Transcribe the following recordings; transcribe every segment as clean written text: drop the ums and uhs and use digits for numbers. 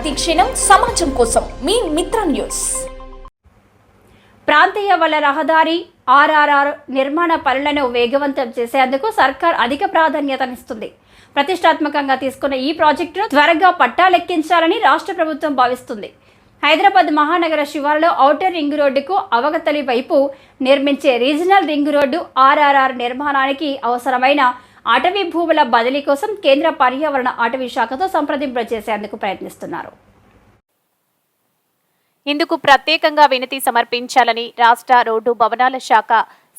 ప్రతిక్షణం సమాజం కోసం మీ మిత్ర న్యూస్. ప్రాంతీయ వల్ల రహదారి ఆర్ఆర్ఆర్ నిర్మాణ పనులను వేగవంతం చేసేందుకు సర్కార్ అధిక ప్రాధాన్యతనిస్తుంది. ప్రతిష్టాత్మకంగా తీసుకున్న ఈ ప్రాజెక్టును త్వరగా పట్టాలెక్కించాలని రాష్ట్ర ప్రభుత్వం భావిస్తుంది. హైదరాబాద్ మహానగర శివారులో ఔటర్ రింగ్ రోడ్డుకు అవగతలి వైపు నిర్మించే రీజనల్ రింగ్ రోడ్డు ఆర్ఆర్ఆర్ నిర్మాణానికి అవసరమైన అటవీ భూముల బదిలీ కోసం కేంద్ర పర్యావరణ అటవీ శాఖతో సంప్రదింపులు చేసేందుకు ప్రయత్నిస్తున్నారు. ఇందుకు ప్రత్యేకంగా వినతి సమర్పించాలని రాష్ట్ర రోడ్డు భవనాల శాఖ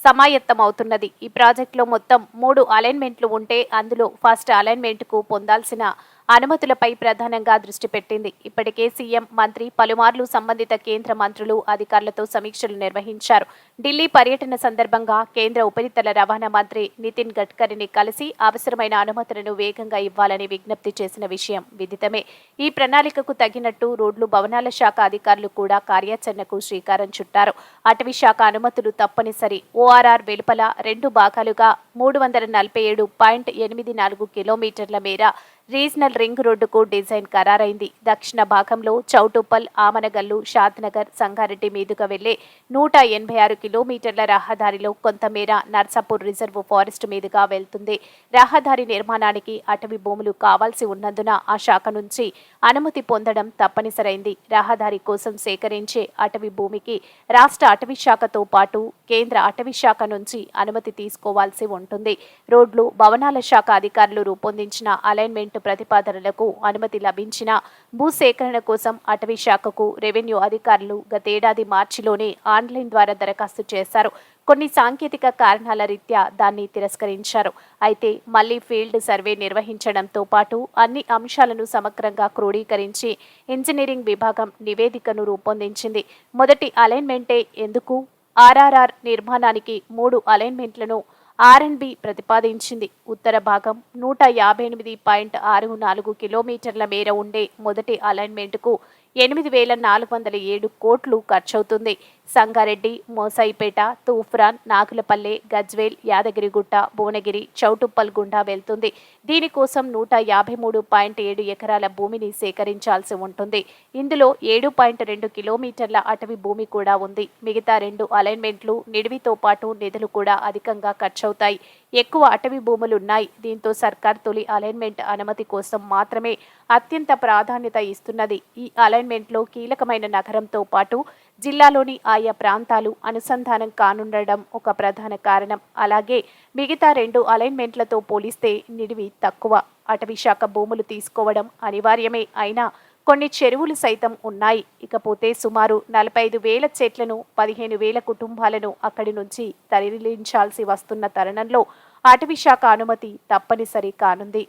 సమాయత్తమవుతున్నది. ఈ ప్రాజెక్టులో మొత్తం 3 అలైన్మెంట్లు ఉంటే అందులో ఫస్ట్ అలైన్మెంట్కు పొందాల్సిన అనుమతులపై ప్రధానంగా దృష్టి పెట్టింది. ఇప్పటికే సీఎం మంత్రి పలుమార్లు సంబంధిత కేంద్ర మంత్రులు అధికారులతో సమీక్షలు నిర్వహించారు. ఢిల్లీ పర్యటన సందర్భంగా కేంద్ర ఉపరితల రవాణా మంత్రి నితిన్ గడ్కరీని కలిసి అవసరమైన అనుమతులను వేగంగా ఇవ్వాలని విజ్ఞప్తి చేసిన విషయం విదితమే. ఈ ప్రణాళికకు తగినట్టు రోడ్లు భవనాల శాఖ అధికారులు కూడా కార్యాచరణకు శ్రీకారం చుట్టారు. అటవీ శాఖ అనుమతులు తప్పనిసరి. ఓఆర్ఆర్ వెలుపల 2 భాగాలుగా 347.84 కిలోమీటర్ల మేర రీజనల్ రింగ్ రోడ్డుకు డిజైన్ ఖరారైంది. దక్షిణ భాగంలో చౌటుప్పల్, ఆమనగల్లు, షాద్నగర్, సంగారెడ్డి మీదుగా వెళ్లే 186 కిలోమీటర్ల రహదారిలో కొంతమేర నర్సాపూర్ రిజర్వ్ ఫారెస్ట్ మీదుగా వెళ్తుంది. రహదారి నిర్మాణానికి అటవీ భూములు కావాల్సి ఉన్నందున ఆ శాఖ నుంచి అనుమతి పొందడం తప్పనిసరైంది. రహదారి కోసం సేకరించే అటవీ భూమికి రాష్ట్ర అటవీ శాఖతో పాటు కేంద్ర అటవీ శాఖ నుంచి అనుమతి తీసుకోవాల్సి ఉంటుంది. రోడ్లు భవనాల శాఖ అధికారులు రూపొందించిన అలైన్మెంట్ ప్రతిపాదనలకు అనుమతి లభించిన భూసేకరణ కోసం అటవీ శాఖకు రెవెన్యూ అధికారులు గతేడాది మార్చిలోనే ఆన్లైన్ ద్వారా దరఖాస్తు చేశారు. కొన్ని సాంకేతిక కారణాల రీత్యా దాన్ని తిరస్కరించారు. అయితే మళ్లీ ఫీల్డ్ సర్వే నిర్వహించడంతో పాటు అన్ని అంశాలను సమగ్రంగా క్రోడీకరించి ఇంజనీరింగ్ విభాగం నివేదికను రూపొందించింది. మొదటి అలైన్మెంటే ఎందుకు? ఆర్ఆర్ఆర్ నిర్మాణానికి 3 అలైన్మెంట్లను ఆర్ఎండ్బి ప్రతిపాదించింది. ఉత్తర భాగం 158.64 కిలోమీటర్ల మేర ఉండే మొదటి అలైన్మెంట్కు 8,407 కోట్లు ఖర్చవుతుంది. సంగారెడ్డి, మోసాయిపేట, తూఫ్రాన్, నాగులపల్లె, గజ్వేల్, యాదగిరిగుట్ట, భువనగిరి, చౌటుప్పల్ గుండా వెళ్తుంది. దీనికోసం 153.7 ఎకరాల భూమిని సేకరించాల్సి ఉంటుంది. ఇందులో 7.2 కిలోమీటర్ల అటవీ భూమి కూడా ఉంది. మిగతా 2 అలైన్మెంట్లు నిడివితో పాటు నిధులు కూడా అధికంగా ఖర్చవుతాయి. ఎక్కువ అటవీ భూములున్నాయి. దీంతో సర్కార్ తొలి అలైన్మెంట్ అనుమతి కోసం మాత్రమే అత్యంత ప్రాధాన్యత ఇస్తున్నది. ఈ అలైన్మెంట్లో కీలకమైన నగరంతో పాటు జిల్లాలోని ఆయా ప్రాంతాలు అనుసంధానం కానుండడం ఒక ప్రధాన కారణం. అలాగే మిగతా 2 అలైన్మెంట్లతో పోలిస్తే నిడివి తక్కువ. అటవీ శాఖ భూములు తీసుకోవడం అనివార్యమే అయినా కొన్ని చెరువులు సైతం ఉన్నాయి. ఇకపోతే సుమారు 45,000 చెట్లను, 15,000 కుటుంబాలను అక్కడి నుంచి తరలించాల్సి వస్తున్న తరుణంలో అటవీ శాఖ అనుమతి తప్పనిసరి కానుంది.